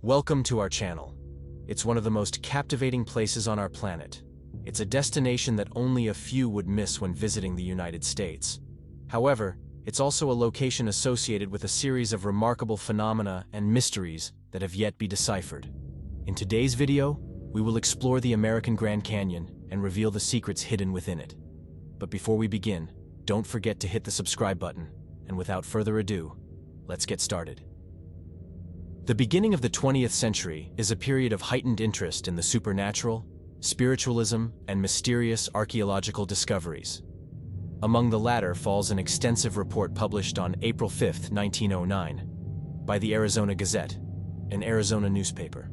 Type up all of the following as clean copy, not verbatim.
Welcome to our channel. It's one of the most captivating places on our planet. It's a destination that only a few would miss when visiting the United States. However, it's also a location associated with a series of remarkable phenomena and mysteries that have yet to be deciphered. In today's video, we will explore the American Grand Canyon and reveal the secrets hidden within it. But before we begin, don't forget to hit the subscribe button, and without further ado, let's get started. The beginning of the 20th century is a period of heightened interest in the supernatural, spiritualism, and mysterious archaeological discoveries. Among the latter falls an extensive report published on April 5, 1909, by the Arizona Gazette, an Arizona newspaper.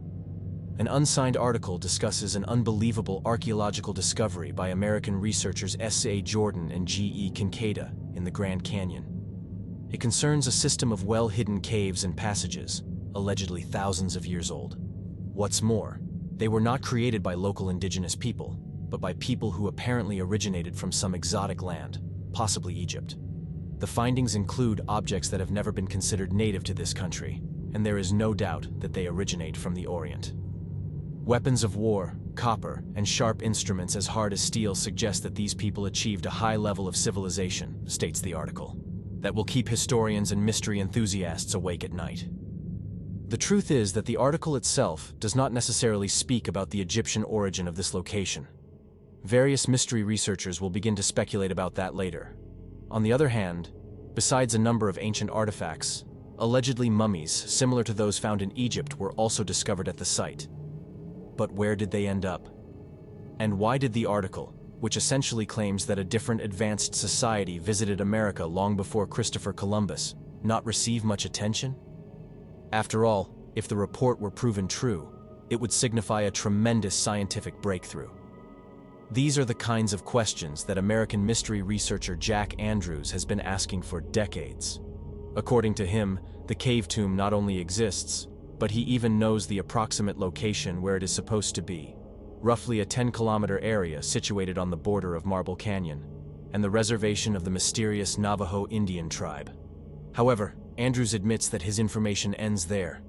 An unsigned article discusses an unbelievable archaeological discovery by American researchers S.A. Jordan and G.E. Kincaid in the Grand Canyon. It concerns a system of well-hidden caves and passages, allegedly thousands of years old. What's more, they were not created by local indigenous people, but by people who apparently originated from some exotic land, possibly Egypt. The findings include objects that have never been considered native to this country, and there is no doubt that they originate from the Orient. Weapons of war, copper, and sharp instruments as hard as steel suggest that these people achieved a high level of civilization, states the article, that will keep historians and mystery enthusiasts awake at night. The truth is that the article itself does not necessarily speak about the Egyptian origin of this location. Various mystery researchers will begin to speculate about that later. On the other hand, besides a number of ancient artifacts, allegedly mummies similar to those found in Egypt were also discovered at the site. But where did they end up? And why did the article, which essentially claims that a different advanced society visited America long before Christopher Columbus, not receive much attention? After all, if the report were proven true, it would signify a tremendous scientific breakthrough. These are the kinds of questions that American mystery researcher Jack Andrews has been asking for decades. According to him, the cave tomb not only exists, but he even knows the approximate location where it is supposed to be, roughly a 10-kilometer area situated on the border of Marble Canyon, and the reservation of the mysterious Navajo Indian tribe. However, Andrews admits that his information ends there.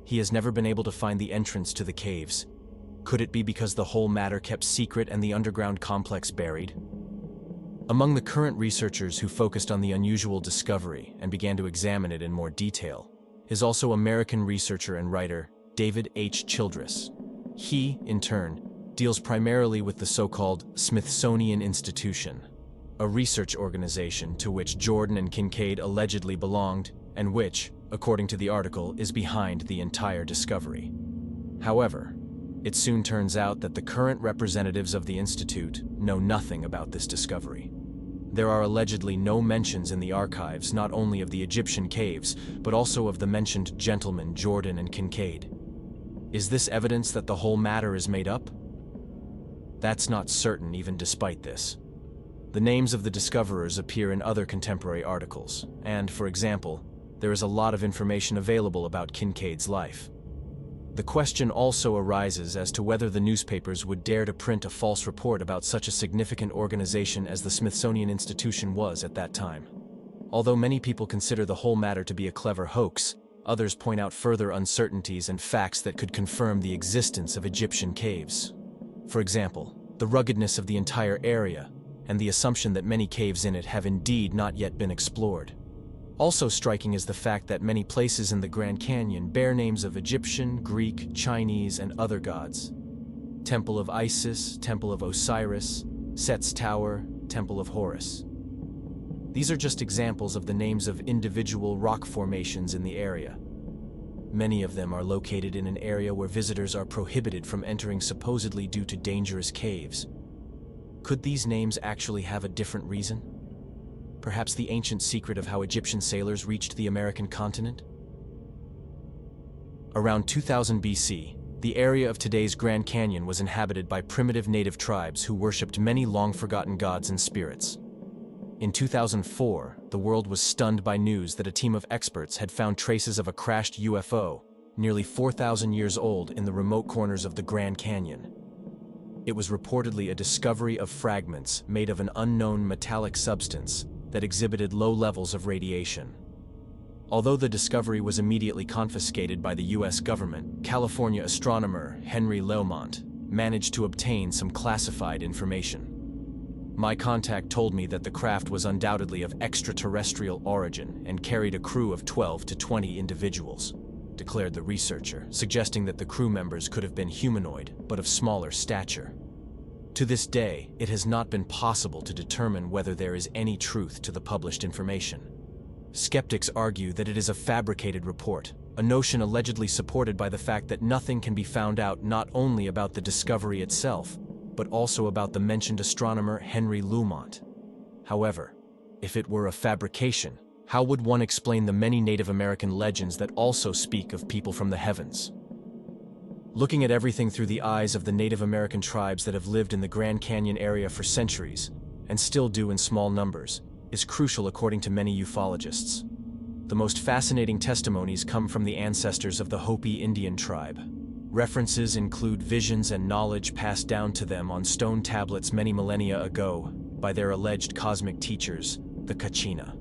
He has never been able to find the entrance to the caves. Could it be because the whole matter kept secret and the underground complex buried? Among the current researchers who focused on the unusual discovery and began to examine it in more detail is also American researcher and writer David H. Childress. He, in turn, deals primarily with the so-called Smithsonian Institution, a research organization to which Jordan and Kincaid allegedly belonged, and which, according to the article, is behind the entire discovery. However, it soon turns out that the current representatives of the Institute know nothing about this discovery. There are allegedly no mentions in the archives not only of the Egyptian caves, but also of the mentioned gentlemen Jordan and Kincaid. Is this evidence that the whole matter is made up? That's not certain even despite this. The names of the discoverers appear in other contemporary articles, and, for example, there is a lot of information available about Kincaid's life. The question also arises as to whether the newspapers would dare to print a false report about such a significant organization as the Smithsonian Institution was at that time. Although many people consider the whole matter to be a clever hoax, others point out further uncertainties and facts that could confirm the existence of Egyptian caves. For example, the ruggedness of the entire area, and the assumption that many caves in it have indeed not yet been explored. Also striking is the fact that many places in the Grand Canyon bear names of Egyptian, Greek, Chinese, and other gods. Temple of Isis, Temple of Osiris, Set's Tower, Temple of Horus. These are just examples of the names of individual rock formations in the area. Many of them are located in an area where visitors are prohibited from entering supposedly due to dangerous caves. Could these names actually have a different reason? Perhaps the ancient secret of how Egyptian sailors reached the American continent? Around 2000 BC, the area of today's Grand Canyon was inhabited by primitive native tribes who worshipped many long-forgotten gods and spirits. In 2004, the world was stunned by news that a team of experts had found traces of a crashed UFO, nearly 4,000 years old, in the remote corners of the Grand Canyon. It was reportedly a discovery of fragments made of an unknown metallic substance that exhibited low levels of radiation. Although the discovery was immediately confiscated by the US government, California astronomer Henry Lemont managed to obtain some classified information. My contact told me that the craft was undoubtedly of extraterrestrial origin and carried a crew of 12 to 20 individuals, declared the researcher, suggesting that the crew members could have been humanoid, but of smaller stature. To this day, it has not been possible to determine whether there is any truth to the published information. Skeptics argue that it is a fabricated report, a notion allegedly supported by the fact that nothing can be found out not only about the discovery itself, but also about the mentioned astronomer Henry Lemont. However, if it were a fabrication, how would one explain the many Native American legends that also speak of people from the heavens? Looking at everything through the eyes of the Native American tribes that have lived in the Grand Canyon area for centuries, and still do in small numbers, is crucial according to many ufologists. The most fascinating testimonies come from the ancestors of the Hopi Indian tribe. References include visions and knowledge passed down to them on stone tablets many millennia ago by their alleged cosmic teachers, the Kachina.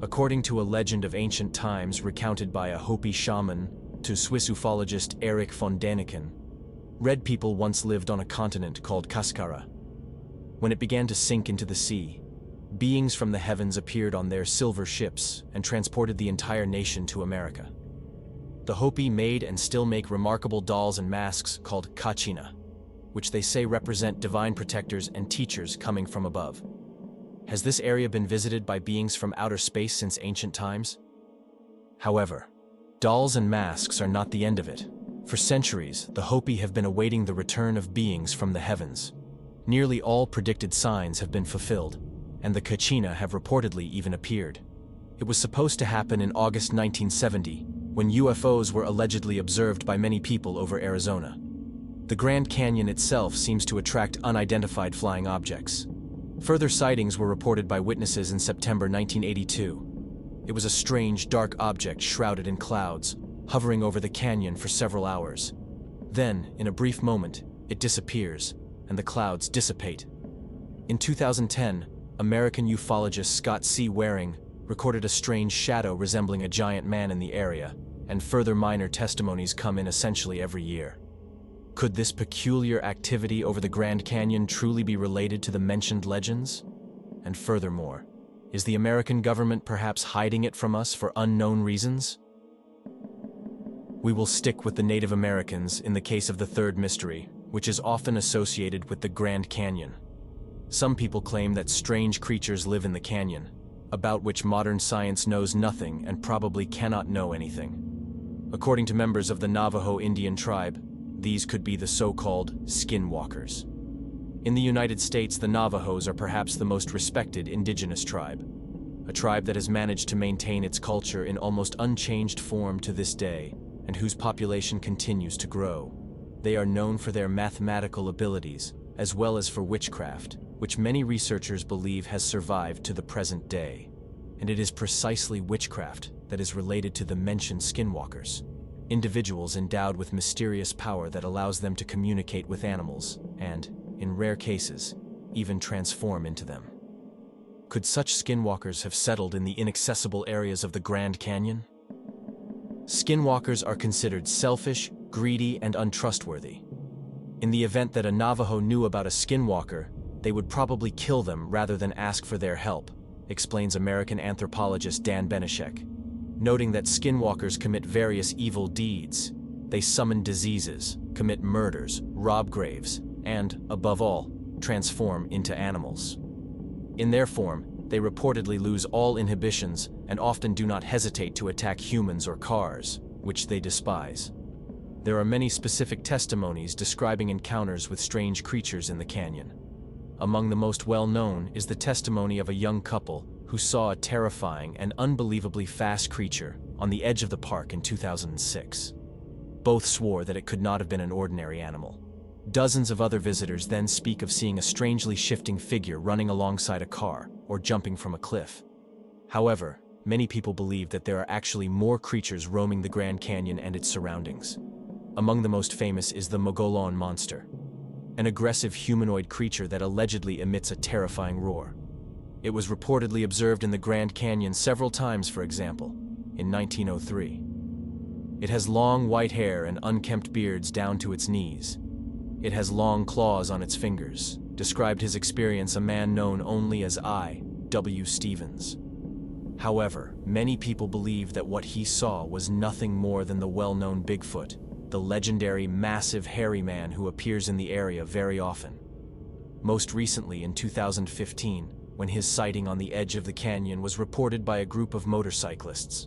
According to a legend of ancient times recounted by a Hopi shaman to Swiss ufologist Erich von Däniken, red people once lived on a continent called Kaskara. When it began to sink into the sea, beings from the heavens appeared on their silver ships and transported the entire nation to America. The Hopi made and still make remarkable dolls and masks called Kachina, which they say represent divine protectors and teachers coming from above. Has this area been visited by beings from outer space since ancient times? However, dolls and masks are not the end of it. For centuries, the Hopi have been awaiting the return of beings from the heavens. Nearly all predicted signs have been fulfilled, and the Kachina have reportedly even appeared. It was supposed to happen in August 1970, when UFOs were allegedly observed by many people over Arizona. The Grand Canyon itself seems to attract unidentified flying objects. Further sightings were reported by witnesses in September 1982. It was a strange, dark object shrouded in clouds, hovering over the canyon for several hours. Then, in a brief moment, it disappears, and the clouds dissipate. In 2010, American ufologist Scott C. Waring recorded a strange shadow resembling a giant man in the area, and further minor testimonies come in essentially every year. Could this peculiar activity over the Grand Canyon truly be related to the mentioned legends? And furthermore, is the American government perhaps hiding it from us for unknown reasons? We will stick with the Native Americans in the case of the third mystery, which is often associated with the Grand Canyon. Some people claim that strange creatures live in the canyon, about which modern science knows nothing and probably cannot know anything. According to members of the Navajo Indian tribe, these could be the so-called skinwalkers. In the United States, the Navajos are perhaps the most respected indigenous tribe, a tribe that has managed to maintain its culture in almost unchanged form to this day, and whose population continues to grow. They are known for their mathematical abilities, as well as for witchcraft, which many researchers believe has survived to the present day. And it is precisely witchcraft that is related to the mentioned skinwalkers, individuals endowed with mysterious power that allows them to communicate with animals and, in rare cases, even transform into them. Could such skinwalkers have settled in the inaccessible areas of the Grand Canyon? Skinwalkers are considered selfish, greedy, and untrustworthy. In the event that a Navajo knew about a skinwalker, they would probably kill them rather than ask for their help, explains American anthropologist Dan Benishek, noting that skinwalkers commit various evil deeds. They summon diseases, commit murders, rob graves, and, above all, transform into animals. In their form, they reportedly lose all inhibitions and often do not hesitate to attack humans or cars, which they despise. There are many specific testimonies describing encounters with strange creatures in the canyon. Among the most well-known is the testimony of a young couple who saw a terrifying and unbelievably fast creature on the edge of the park in 2006. Both swore that it could not have been an ordinary animal. Dozens of other visitors then speak of seeing a strangely shifting figure running alongside a car or jumping from a cliff. However, many people believe that there are actually more creatures roaming the Grand Canyon and its surroundings. Among the most famous is the Mogollon monster, an aggressive humanoid creature that allegedly emits a terrifying roar. It was reportedly observed in the Grand Canyon several times, for example, in 1903. It has long white hair and unkempt beards down to its knees. It has long claws on its fingers, described his experience a man known only as I. W. Stevens. However, many people believe that what he saw was nothing more than the well-known Bigfoot, the legendary massive hairy man who appears in the area very often. Most recently in 2015, when his sighting on the edge of the canyon was reported by a group of motorcyclists.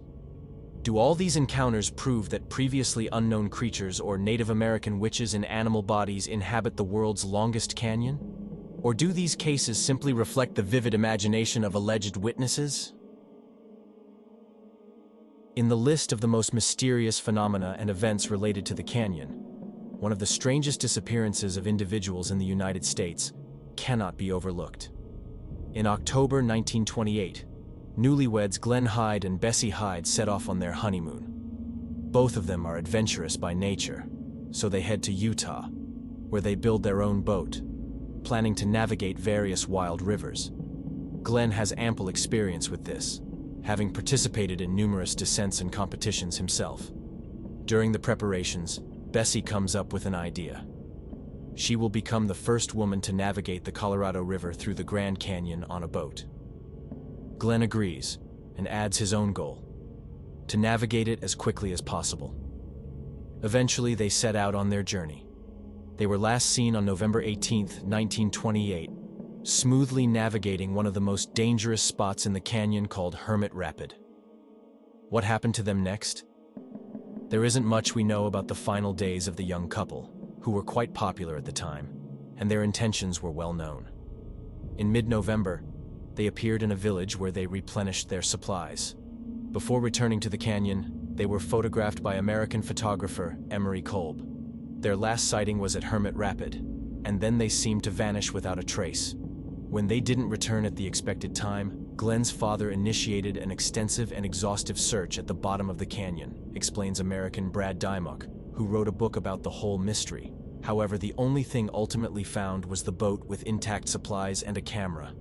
Do all these encounters prove that previously unknown creatures or Native American witches in animal bodies inhabit the world's longest canyon? Or do these cases simply reflect the vivid imagination of alleged witnesses? In the list of the most mysterious phenomena and events related to the canyon, one of the strangest disappearances of individuals in the United States cannot be overlooked. In October 1928, newlyweds Glen Hyde and Bessie Hyde set off on their honeymoon. Both of them are adventurous by nature, so they head to Utah, where they build their own boat, planning to navigate various wild rivers. Glen has ample experience with this, having participated in numerous descents and competitions himself. During the preparations, Bessie comes up with an idea. She will become the first woman to navigate the Colorado River through the Grand Canyon on a boat. Glen agrees and adds his own goal: to navigate it as quickly as possible. Eventually, they set out on their journey. They were last seen on November 18, 1928, smoothly navigating one of the most dangerous spots in the canyon called Hermit Rapid. What happened to them next? There isn't much we know about the final days of the young couple, who were quite popular at the time, and their intentions were well known. In mid-November, they appeared in a village where they replenished their supplies. Before returning to the canyon, they were photographed by American photographer Emery Kolb. Their last sighting was at Hermit Rapid, and then they seemed to vanish without a trace. When they didn't return at the expected time, Glen's father initiated an extensive and exhaustive search at the bottom of the canyon, explains American Brad Dymock, who wrote a book about the whole mystery. However, the only thing ultimately found was the boat with intact supplies and a camera.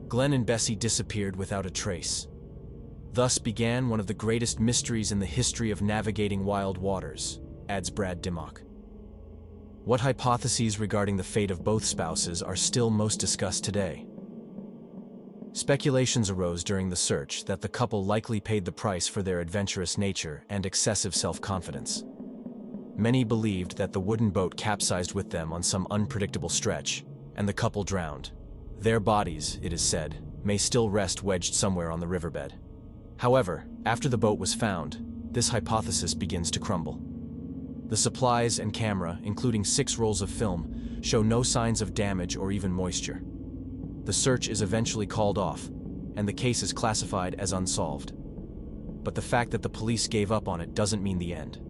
Glen and Bessie disappeared without a trace. Thus began one of the greatest mysteries in the history of navigating wild waters, adds Brad Dymock. What hypotheses regarding the fate of both spouses are still most discussed today? Speculations arose during the search that the couple likely paid the price for their adventurous nature and excessive self-confidence. Many believed that the wooden boat capsized with them on some unpredictable stretch, and the couple drowned. Their bodies, it is said, may still rest wedged somewhere on the riverbed. However, after the boat was found, this hypothesis begins to crumble. The supplies and camera, including 6 rolls of film, show no signs of damage or even moisture. The search is eventually called off, and the case is classified as unsolved. But the fact that the police gave up on it doesn't mean the end.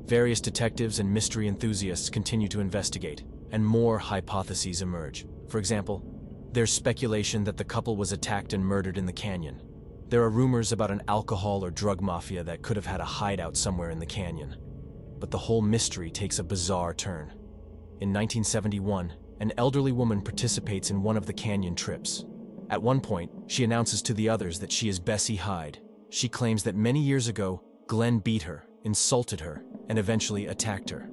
Various detectives and mystery enthusiasts continue to investigate, and more hypotheses emerge. For example, there's speculation that the couple was attacked and murdered in the canyon. There are rumors about an alcohol or drug mafia that could have had a hideout somewhere in the canyon. But the whole mystery takes a bizarre turn. In 1971, an elderly woman participates in one of the canyon trips. At one point, she announces to the others that she is Bessie Hyde. She claims that many years ago, Glen beat her, insulted her, and eventually attacked her.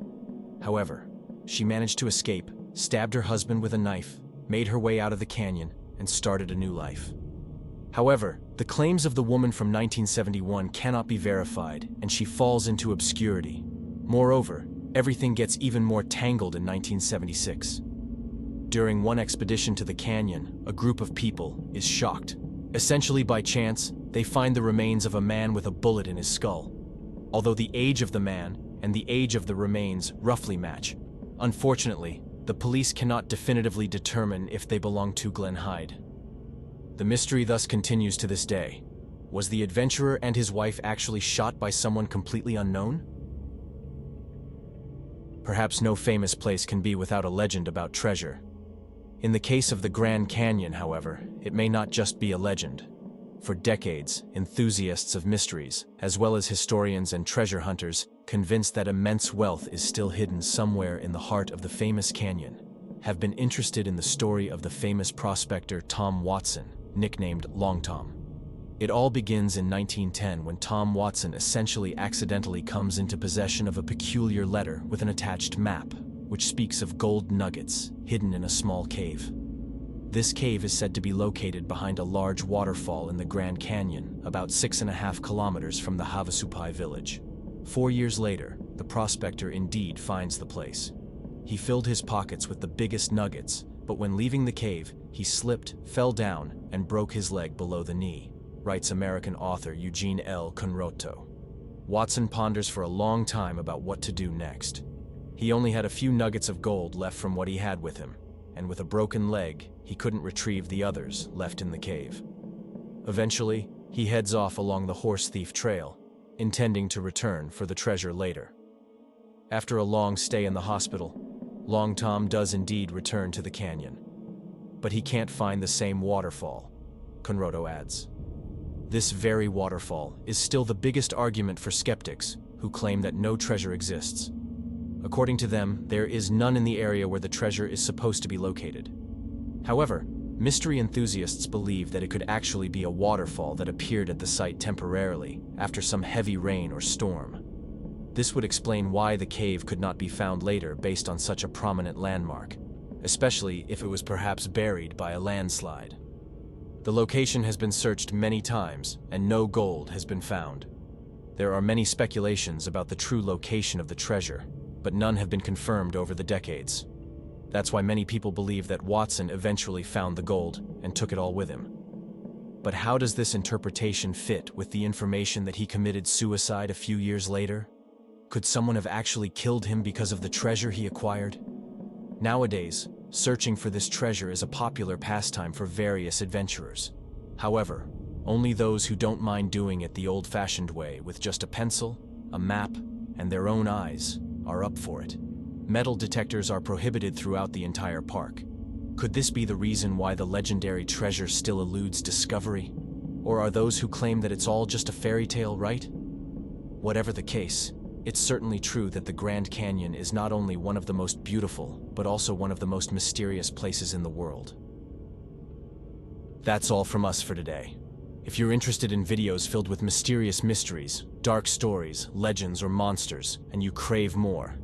However, she managed to escape, stabbed her husband with a knife, made her way out of the canyon, and started a new life. However, the claims of the woman from 1971 cannot be verified, and she falls into obscurity. Moreover, everything gets even more tangled in 1976. During one expedition to the canyon, a group of people is shocked. Essentially by chance, they find the remains of a man with a bullet in his skull. Although the age of the man and the age of the remains roughly match, unfortunately, the police cannot definitively determine if they belong to Glen Hyde. The mystery thus continues to this day. Was the adventurer and his wife actually shot by someone completely unknown? Perhaps no famous place can be without a legend about treasure. In the case of the Grand Canyon, however, it may not just be a legend. For decades, enthusiasts of mysteries, as well as historians and treasure hunters, convinced that immense wealth is still hidden somewhere in the heart of the famous canyon, have been interested in the story of the famous prospector Tom Watson, nicknamed Long Tom. It all begins in 1910 when Tom Watson essentially accidentally comes into possession of a peculiar letter with an attached map, which speaks of gold nuggets hidden in a small cave. This cave is said to be located behind a large waterfall in the Grand Canyon, about 6.5 kilometers from the Havasupai village. 4 years later, the prospector indeed finds the place. He filled his pockets with the biggest nuggets, but when leaving the cave, he slipped, fell down, and broke his leg below the knee, writes American author Eugene L. Conroto. Watson ponders for a long time about what to do next. He only had a few nuggets of gold left from what he had with him, and with a broken leg, he couldn't retrieve the others left in the cave. Eventually, he heads off along the horse thief trail, intending to return for the treasure later. After a long stay in the hospital, Long Tom does indeed return to the canyon. But he can't find the same waterfall, Conroto adds. This very waterfall is still the biggest argument for skeptics who claim that no treasure exists. According to them, there is none in the area where the treasure is supposed to be located. However, mystery enthusiasts believe that it could actually be a waterfall that appeared at the site temporarily after some heavy rain or storm. This would explain why the cave could not be found later based on such a prominent landmark, especially if it was perhaps buried by a landslide. The location has been searched many times, and no gold has been found. There are many speculations about the true location of the treasure, but none have been confirmed over the decades. That's why many people believe that Watson eventually found the gold and took it all with him. But how does this interpretation fit with the information that he committed suicide a few years later? Could someone have actually killed him because of the treasure he acquired? Nowadays, searching for this treasure is a popular pastime for various adventurers. However, only those who don't mind doing it the old-fashioned way with just a pencil, a map, and their own eyes are up for it. Metal detectors are prohibited throughout the entire park. Could this be the reason why the legendary treasure still eludes discovery? Or are those who claim that it's all just a fairy tale right? Whatever the case, it's certainly true that the Grand Canyon is not only one of the most beautiful, but also one of the most mysterious places in the world. That's all from us for today. If you're interested in videos filled with mysterious mysteries, dark stories, legends, or monsters, and you crave more,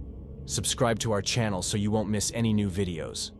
subscribe to our channel so you won't miss any new videos.